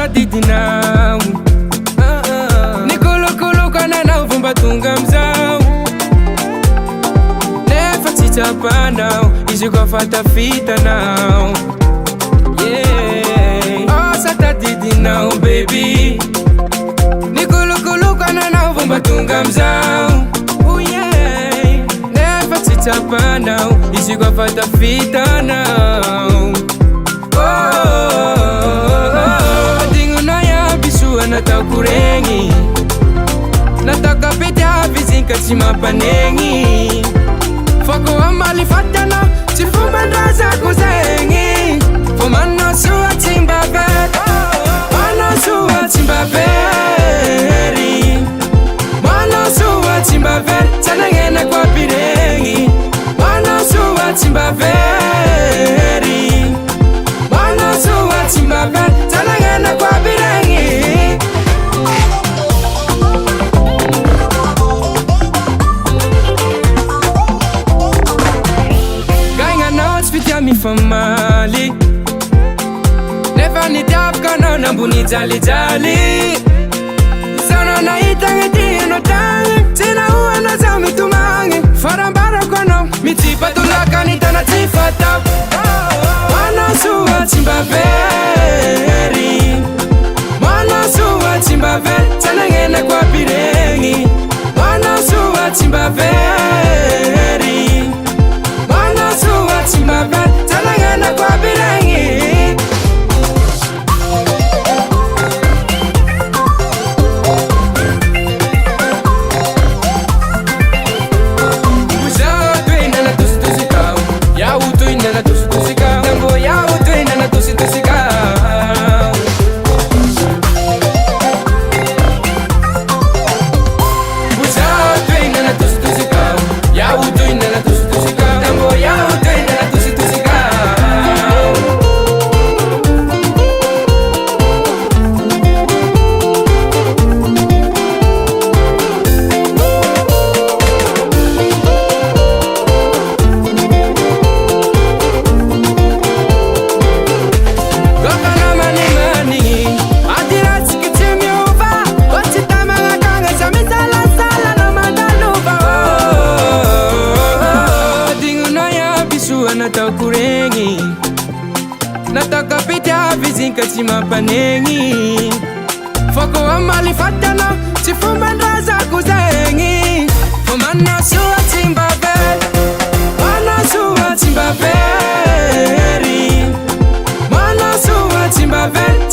tadidinao nikolokoloka nanao vomba tonga amizao nefa tsy tsapanao izy koa fa tafitanao asa tadidinao baby nikolokoloka nanao vomba tonga amizao nefa tsy tsapanao izy koa fa tafitanao Nataoko regny nataka pety avizinka tsy mampanegny fa koa malifatana tsy fomban-drazako zegny fo manao soa tsy mba very manao soa tsy mba very manao soa tsy mba very tsanagnenako aby regny manao soa tsy mba very manao soa tsy mba very tsanagnenako aby regny mifamaly nefa nitiavaka anao nambony jalijaly sana nahitagny tianao tagny tsy nahoana zaho mitomagny farambarako anao mitsipatolaka nitana tsy fatao manao soa tsy mba very manao soa tsy mba very tsanagnenako aby regny manao soa tsy mba very manao soa tsy mba very tsanagnenako aby regny nataoko regny nataka pety avizinka tsy mampanegny fa koa malifatana tsy fomban-drazako zegny fo manao soa tsy mba very manao soa tsy mba very manao soa tsy mba very